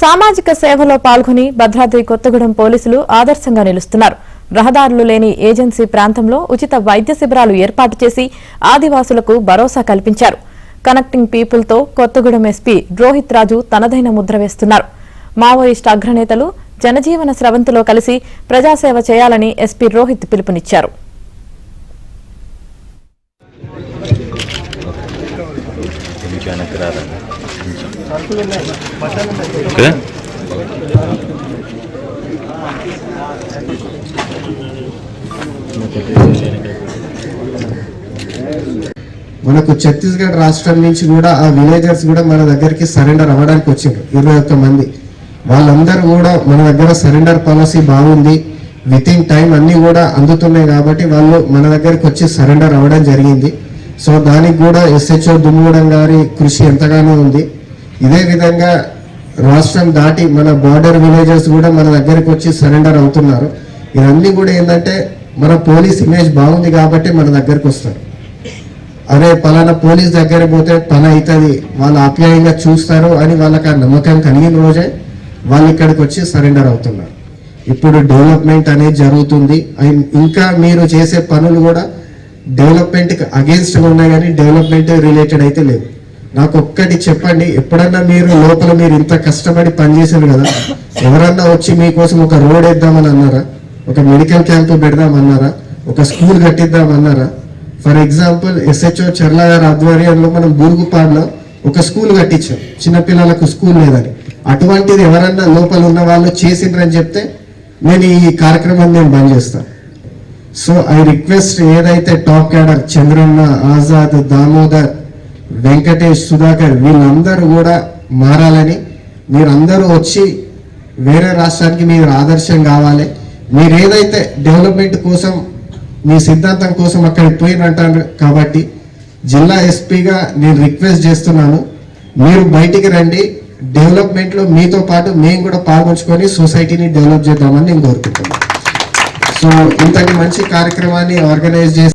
సామాజిక సేవలో పాల్గొని భద్రాద్రి కొత్తగూడెం పోలీసులు ఆదర్శంగా నిలుస్తున్నారు. రహదారులు లేని ఏజెన్సీ ప్రాంతంలో ఉచిత వైద్య శిబిరాలు ఏర్పాటు చేసి ఆదివాసులకు భరోసా కల్పించారు. కనెక్టింగ్ పీపుల్ తో కొత్తగూడెం ఎస్పీ రోహిత్ రాజు తనదైన ముద్ర వేస్తున్నారు. మావోయిస్టు అగ్రనేతలు జనజీవన స్రవంతిలో కలిసి ప్రజాసేవ చేయాలని ఎస్పీ రోహిత్ పిలుపునిచ్చారు. మనకు ఛత్తీస్గఢ్ రాష్ట్రం నుంచి కూడా ఆ విలేజర్స్ కూడా మన దగ్గరికి సరెండర్ అవ్వడానికి వచ్చారు 21 మంది. వాళ్ళందరూ కూడా మన దగ్గర సరెండర్ పాలసీ బాగుంది, విత్ ఇన్ టైం అన్ని కూడా అందుతున్నాయి కాబట్టి వాళ్ళు మన దగ్గరికి వచ్చి సరెండర్ అవ్వడం జరిగింది. సో దానికి కూడా SHO దుమ్ముగూడెం గారి కృషి ఎంతగానో ఉంది. ఇదే విధంగా రాష్ట్రం దాటి మన బార్డర్ విలేజెస్ కూడా మన దగ్గరికి వచ్చి సరెండర్ అవుతున్నారు. ఇవన్నీ కూడా ఏంటంటే మన పోలీస్ ఇమేజ్ బాగుంది కాబట్టి మన దగ్గరికి వస్తారు. అరే పలానా పోలీస్ దగ్గర పోతే పని అవుతుంది, వాళ్ళు ఆప్యాయంగా చూస్తారు అని వాళ్ళకి ఆ నమ్మకం కలిగిన రోజే వాళ్ళు ఇక్కడికి వచ్చి సరెండర్ అవుతున్నారు. ఇప్పుడు డెవలప్మెంట్ అనేది జరుగుతుంది. ఇంకా మీరు చేసే పనులు కూడా డెవలప్మెంట్కి అగేన్స్ట్గా ఉన్నాయి కానీ డెవలప్మెంట్ రిలేటెడ్ అయితే లేవు. నాకు ఒక్కటి చెప్పండి, ఎప్పుడన్నా మీరు లోపల మీరు ఇంత కష్టపడి పనిచేశారు కదా, ఎవరన్నా వచ్చి మీకోసం ఒక రోడ్ వేద్దామని అన్నారా, ఒక మెడికల్ క్యాంపు పెడదామన్నారా, ఒక స్కూల్ కట్టిద్దామన్నారా? ఫర్ ఎగ్జాంపుల్ SHO చర్ల గారి ఆధ్వర్యంలో మనం బూరుగుపాడులో ఒక స్కూల్ కట్టించాం, చిన్నపిల్లలకు స్కూల్ లేదని. అటువంటిది ఎవరన్నా లోపల ఉన్న వాళ్ళు చేసిండ్రని చెప్తే నేను ఈ కార్యక్రమాన్ని నేను బంద్ చేస్తాను. సో ఐ రిక్వెస్ట్ ఏదైతే టాప్ క్యాడర్ చంద్రన్న, ఆజాద్, దామోదర్, వెంకటేష్, సుధాకర్ వీళ్ళందరూ కూడా మారాలని, మీరందరూ వచ్చి వేరే రాష్ట్రానికి మీరు ఆదర్శం కావాలి. మీరు ఏదైతే డెవలప్మెంట్ కోసం మీ సిద్ధాంతం కోసం అక్కడికి పోయినట్టారు కాబట్టి జిల్లా ఎస్పీగా నేను రిక్వెస్ట్ చేస్తున్నాను, మీరు బయటికి రండి. డెవలప్మెంట్లో మీతో పాటు మేము కూడా పాల్గొంచుకొని సొసైటీని డెవలప్ చేద్దామని నేను కోరుకుంటున్నాను. సో ఇంతటి మంచి కార్యక్రమాన్ని ఆర్గనైజ్ చేసి